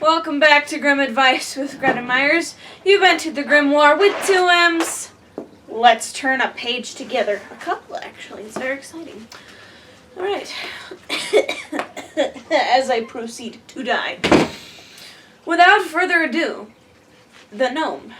Welcome back to Grim Advice with Gretta Myers. You've entered the Grimoire with two M's. Let's turn a page together. A couple, actually. It's very exciting. Alright. As I proceed to die. Without further ado, the Gnome.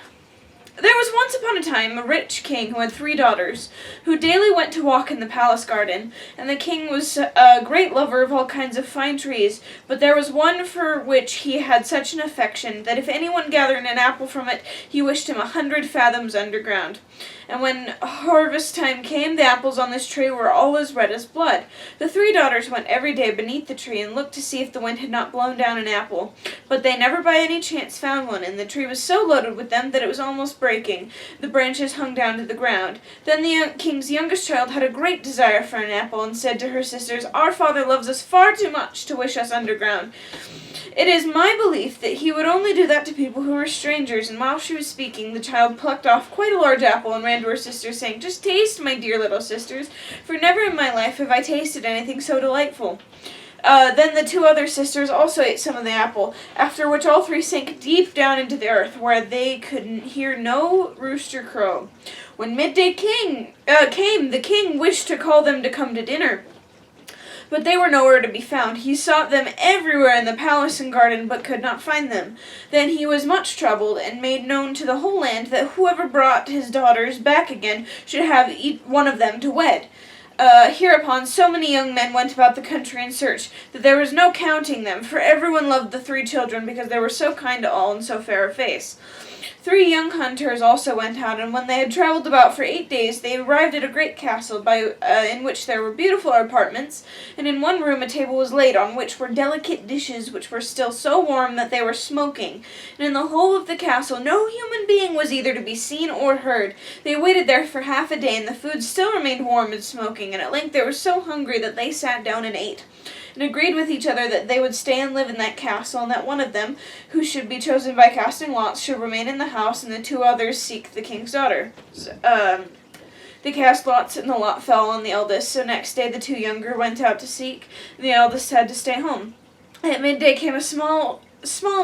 There was once upon a time a rich king who had 3 daughters, who daily went to walk in the palace garden, and the king was a great lover of all kinds of fine trees, but there was one for which he had such an affection, that if anyone gathered an apple from it, he wished him 100 fathoms underground. And when harvest time came, the apples on this tree were all as red as blood. The 3 daughters went every day beneath the tree, and looked to see if the wind had not blown down an apple, but they never by any chance found one, and the tree was so loaded with them that it was almost breaking. The branches hung down to the ground. Then the king's youngest child had a great desire for an apple, and said to her sisters, "Our father loves us far too much to wish us underground. It is my belief that he would only do that to people who were strangers." And while she was speaking, the child plucked off quite a large apple and ran to her sisters, saying, "Just taste, my dear little sisters, for never in my life have I tasted anything so delightful." Then the 2 other sisters also ate some of the apple, after which all 3 sank deep down into the earth, where they could hear no rooster crow. When midday came, the king wished to call them to come to dinner, but they were nowhere to be found. He sought them everywhere in the palace and garden, but could not find them. Then he was much troubled, and made known to the whole land that whoever brought his daughters back again should have one of them to wed. Hereupon so many young men went about the country in search, that there was no counting them, for everyone loved the 3 children, because they were so kind to all and so fair of face. 3 young hunters also went out, and when they had travelled about for 8 days, they arrived at a great castle, in which there were beautiful apartments, and in one room a table was laid, on which were delicate dishes, which were still so warm that they were smoking. And in the whole of the castle no human being was either to be seen or heard. They waited there for half a day, and the food still remained warm and smoking, and at length they were so hungry that they sat down and ate, and agreed with each other that they would stay and live in that castle, and that one of them, who should be chosen by casting lots, should remain in the house, and the 2 others seek the king's daughter. They cast lots, and the lot fell on the eldest, so next day the 2 younger went out to seek, and the eldest had to stay home. At midday came a small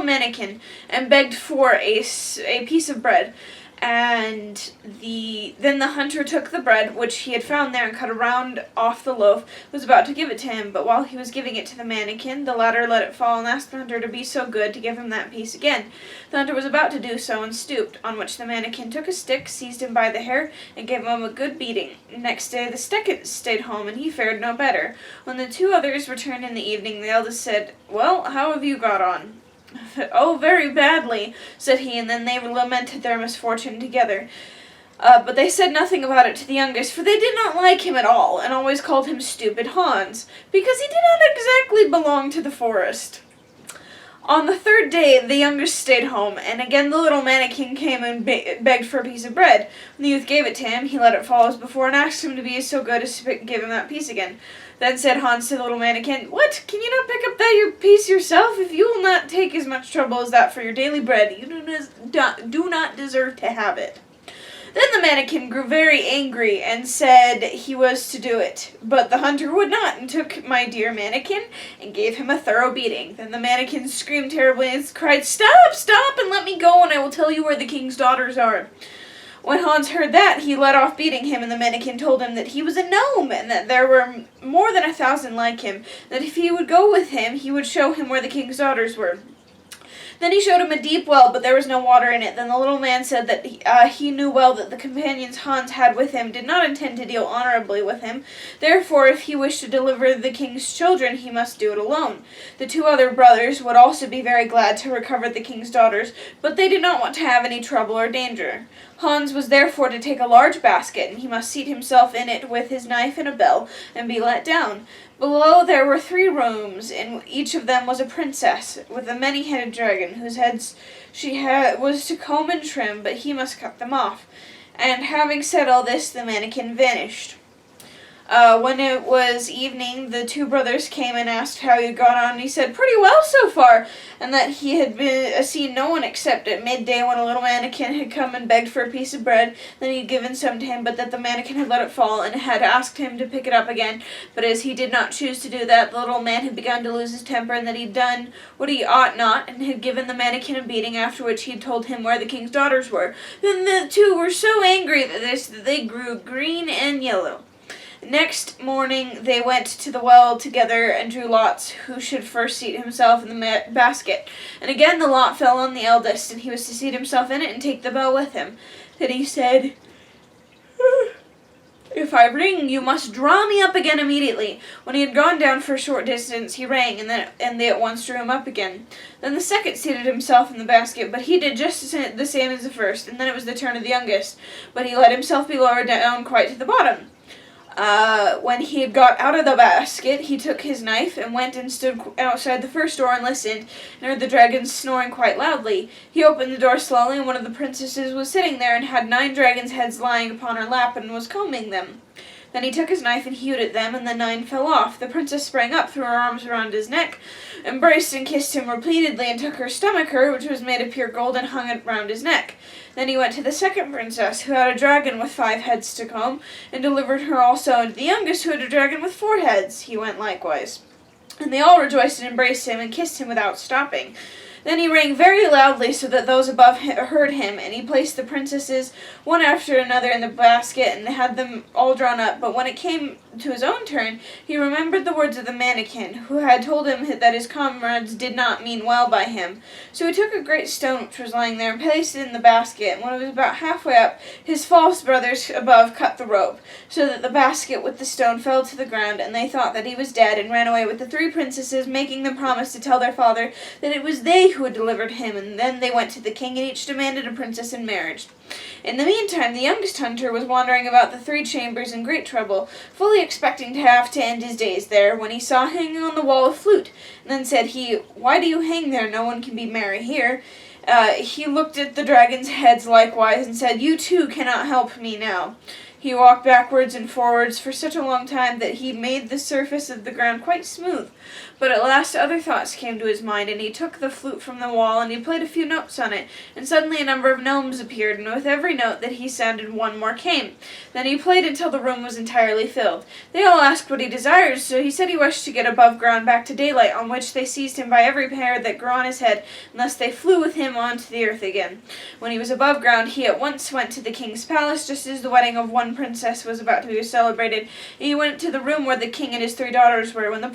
mannikin, and begged for a piece of bread. And then the hunter took the bread, which he had found there, and cut a round off the loaf, was about to give it to him, but while he was giving it to the mannikin, the latter let it fall, and asked the hunter to be so good to give him that piece again. The hunter was about to do so, and stooped, on which the mannikin took a stick, seized him by the hair, and gave him a good beating. Next day the second stayed home, and he fared no better. When the 2 others returned in the evening, the eldest said, "Well, how have you got on?" "Oh, very badly," said he, and then they lamented their misfortune together. But they said nothing about it to the youngest, for they did not like him at all, and always called him Stupid Hans, because he did not exactly belong to the forest. On the 3rd day the youngest stayed home, and again the little mannikin came and begged for a piece of bread. When the youth gave it to him, he let it fall as before, and asked him to be so good as to give him that piece again. Then said Hans to the little mannikin, "What, can you not pick up that piece yourself? If you will not take as much trouble as that for your daily bread, you do not deserve to have it." Then the mannikin grew very angry, and said he was to do it. But the hunter would not, and took my dear mannikin, and gave him a thorough beating. Then the mannikin screamed terribly, and cried, Stop, and let me go, and I will tell you where the king's daughters are." When Hans heard that, he let off beating him, and the mannikin told him that he was a gnome, and that there were more than 1,000 like him, that if he would go with him, he would show him where the king's daughters were. Then he showed him a deep well, but there was no water in it. Then the little man said that he knew well that the companions Hans had with him did not intend to deal honorably with him. Therefore, if he wished to deliver the king's children, he must do it alone. The 2 other brothers would also be very glad to recover the king's daughters, but they did not want to have any trouble or danger. Hans was therefore to take a large basket, and he must seat himself in it with his knife and a bell, and be let down. Below there were 3 rooms, in each of them was a princess, with a many-headed dragon, whose heads was to comb and trim, but he must cut them off. And having said all this, the mannikin vanished. When it was evening, the two brothers came and asked how he had gone on, and he said, "Pretty well so far," and that he had seen no one except at midday when a little mannequin had come and begged for a piece of bread. Then he had given some to him, but that the mannequin had let it fall and had asked him to pick it up again. But as he did not choose to do that, the little man had begun to lose his temper, and that he had done what he ought not, and had given the mannequin a beating, after which he had told him where the king's daughters were. Then the two were so angry that they grew green and yellow. Next morning they went to the well together and drew lots who should first seat himself in the basket. And again the lot fell on the eldest, and he was to seat himself in it and take the bell with him. Then he said, "If I ring, you must draw me up again immediately." When he had gone down for a short distance, he rang, and they at once drew him up again. Then the second seated himself in the basket, but he did just the same as the first. And then it was the turn of the youngest, but he let himself be lowered down quite to the bottom. When he had got out of the basket, he took his knife and went and stood outside the first door and listened, and heard the dragons snoring quite loudly. He opened the door slowly, and one of the princesses was sitting there, and had 9 dragons' heads lying upon her lap, and was combing them. Then he took his knife and hewed at them, and the 9 fell off. The princess sprang up, threw her arms around his neck, embraced and kissed him repeatedly, and took her stomacher, which was made of pure gold, and hung it round his neck. Then he went to the second princess, who had a dragon with 5 heads to comb, and delivered her also, and to the youngest, who had a dragon with 4 heads, he went likewise. And they all rejoiced and embraced him, and kissed him without stopping. Then he rang very loudly, so that those above heard him, and he placed the princesses one after another in the basket, and had them all drawn up. But when it came to his own turn, he remembered the words of the mannequin, who had told him that his comrades did not mean well by him. So he took a great stone which was lying there, and placed it in the basket, and when it was about halfway up, his false brothers above cut the rope, so that the basket with the stone fell to the ground, and they thought that he was dead, and ran away with the 3 princesses, making them promise to tell their father that it was they who had delivered him. And then they went to the king, and each demanded a princess in marriage. In the meantime, the youngest hunter was wandering about the 3 chambers in great trouble, fully expecting to have to end his days there, when he saw hanging on the wall a flute. And then said he, "Why do you hang there? No one can be merry here." He looked at the dragons' heads likewise, and said, "You too cannot help me now." He walked backwards and forwards for such a long time that he made the surface of the ground quite smooth. But at last other thoughts came to his mind, and he took the flute from the wall, and he played a few notes on it, and suddenly a number of gnomes appeared, and with every note that he sounded one more came. Then he played until the room was entirely filled. They all asked what he desired, so he said he wished to get above ground back to daylight, on which they seized him by every hair that grew on his head, and thus they flew with him on to the earth again. When he was above ground, he at once went to the king's palace, just as the wedding of one princess was about to be celebrated. He went to the room where the king and his 3 daughters were. When the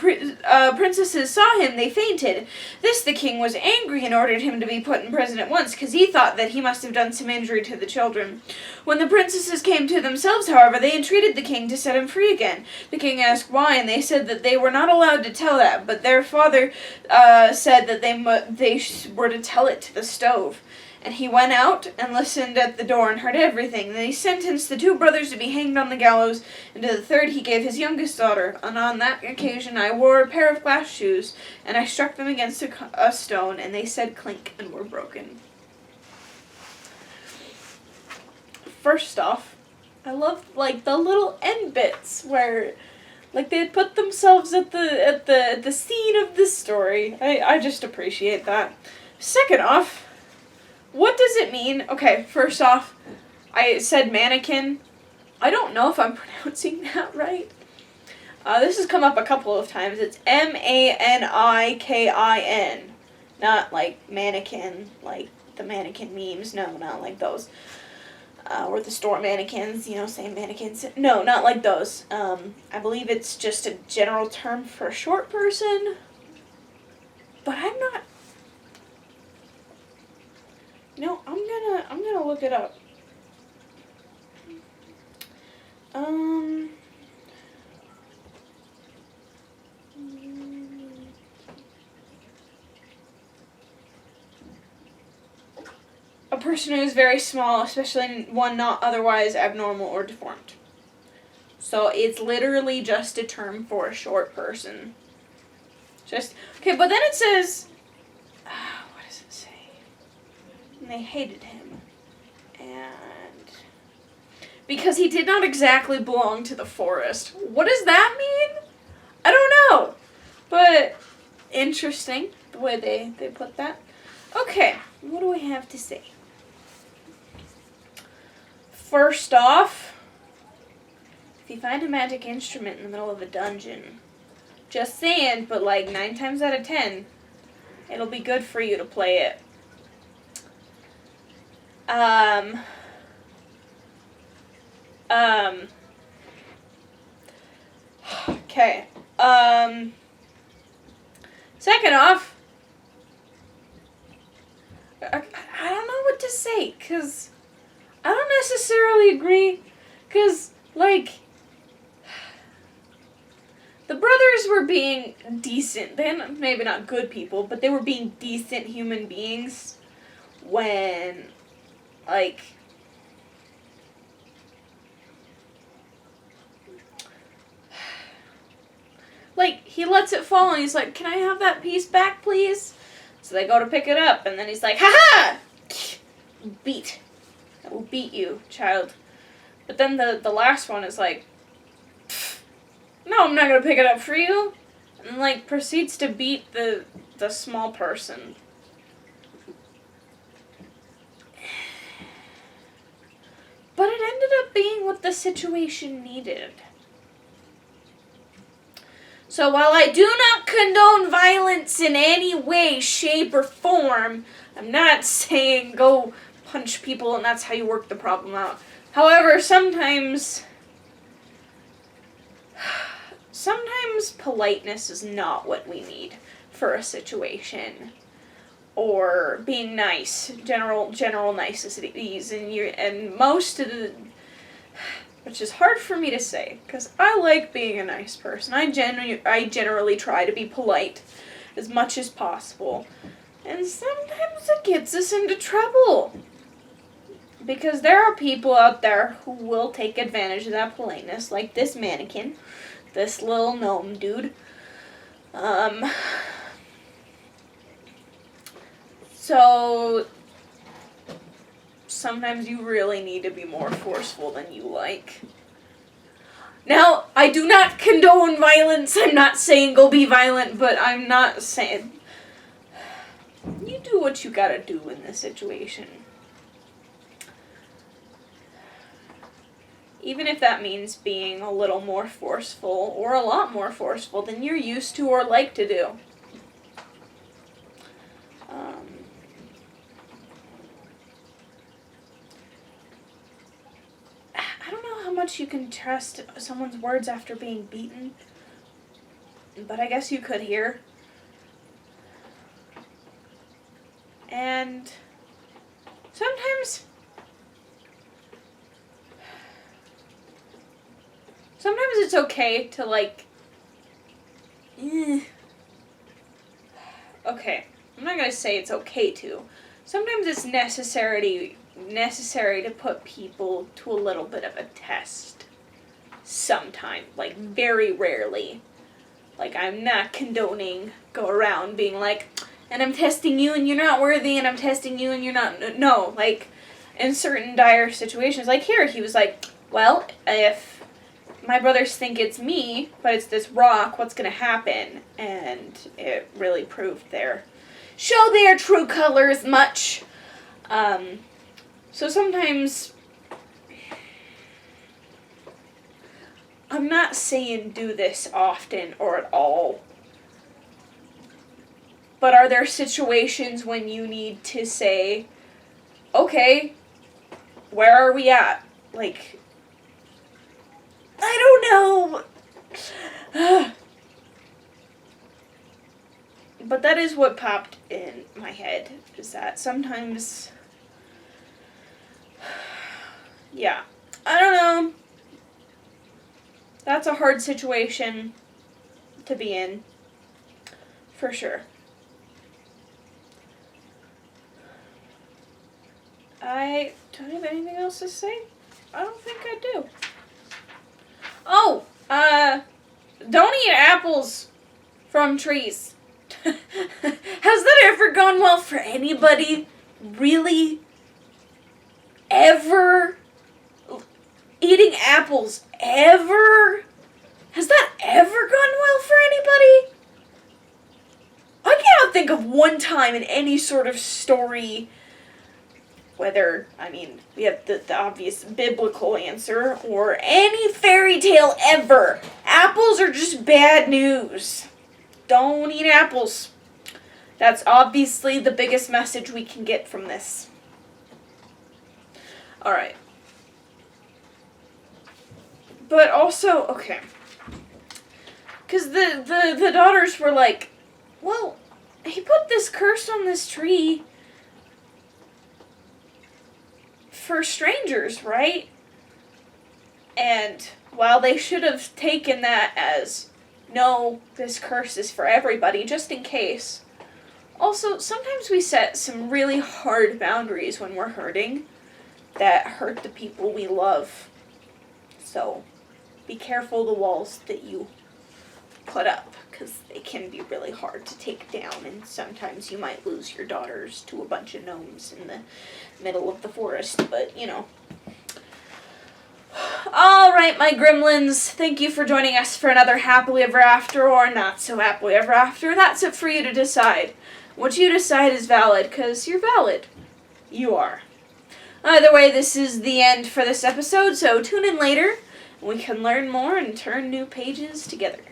princesses saw him, they fainted. This the king was angry, and ordered him to be put in prison at once, because he thought that he must have done some injury to the children. When the princesses came to themselves, however, they entreated the king to set him free again. The king asked why, and they said that they were not allowed to tell that, but their father said that they were to tell it to the stove. And he went out and listened at the door and heard everything. Then he sentenced the 2 brothers to be hanged on the gallows, and to the 3rd he gave his youngest daughter. And on that occasion I wore a pair of glass shoes, and I struck them against a stone, and they said clink and were broken. First off, I love the little end bits where they had put themselves at the scene of this story. I just appreciate that. Second off, what does it mean? Okay, first off, I said mannequin. I don't know if I'm pronouncing that right. This has come up a couple of times. It's manikin. Not like mannequin, like the mannequin memes. No, not like those. Or the store mannequins, same mannequins. No, not like those. I believe it's just a general term for a short person. But I'm not... No, I'm gonna look it up. A person who is very small, especially one not otherwise abnormal or deformed. So it's literally just a term for a short person. Okay, but then it says, what does it say? And they hated him. And because he did not exactly belong to the forest. What does that mean? I don't know. But interesting the way they put that. Okay, what do we have to say? First off, if you find a magic instrument in the middle of a dungeon, just saying, but like 9 times out of 10, it'll be good for you to play it. Okay. Second off, I don't know what to say, because I don't necessarily agree, because, like, the brothers were being decent. They're maybe not good people, but they were being decent human beings when, like, he lets it fall and he's like, can I have that piece back, please? So they go to pick it up, and then he's like, ha-ha! Beat. I will beat you, child. But then the last one is like, no, I'm not going to pick it up for you. And, like, proceeds to beat the small person. But it ended up being what the situation needed. So while I do not condone violence in any way, shape, or form, I'm not saying go punch people and that's how you work the problem out. However, sometimes politeness is not what we need for a situation. Or being nice, general niceties, and most of the, which is hard for me to say, because I like being a nice person. I generally try to be polite as much as possible. And sometimes it gets us into trouble. Because there are people out there who will take advantage of that politeness, like this mannequin, this little gnome dude. So sometimes you really need to be more forceful than you like. Now, I do not condone violence. I'm not saying go be violent, but I'm not saying you do what you gotta do in this situation. Even if that means being a little more forceful or a lot more forceful than you're used to or like to do. I don't know how much you can trust someone's words after being beaten, but I guess you could here. And sometimes it's okay to, like, okay, I'm not gonna say it's okay to. Sometimes it's necessary to put people to a little bit of a test. Sometime, like, very rarely. Like, I'm not condoning go around being like, and I'm testing you and you're not worthy, and I'm testing you and you're not, no, like, in certain dire situations, like here, he was like, well, if my brothers think it's me, but it's this rock, what's gonna happen? And it really proved show their true colors much. So sometimes, I'm not saying do this often or at all, but are there situations when you need to say, okay, where are we at? Like, I don't know. But that is what popped in my head, is that sometimes, yeah, I don't know. That's a hard situation to be in, for sure. I don't have anything else to say. I don't think I do. Oh, don't eat apples from trees. Has that ever gone well for anybody? Really? Ever? eating apples ever? Has that ever gone well for anybody? I cannot think of one time in any sort of story, whether, we have the obvious biblical answer, or any fairy tale ever. Apples are just bad news. Don't eat apples. That's obviously the biggest message we can get from this. Alright. But also, okay. Because the daughters were like, well, he put this curse on this tree for strangers, right? And while they should have taken that as, no, this curse is for everybody, just in case. Also, sometimes we set some really hard boundaries when we're hurting that hurt the people we love. So, be careful the walls that you put up, because they can be really hard to take down, and sometimes you might lose your daughters to a bunch of gnomes in the middle of the forest, but, you know. Alright, my gremlins, thank you for joining us for another Happily Ever After, or not so Happily Ever After. That's up for you to decide. What you decide is valid, because you're valid. You are. Either way, this is the end for this episode, so tune in later, and we can learn more and turn new pages together.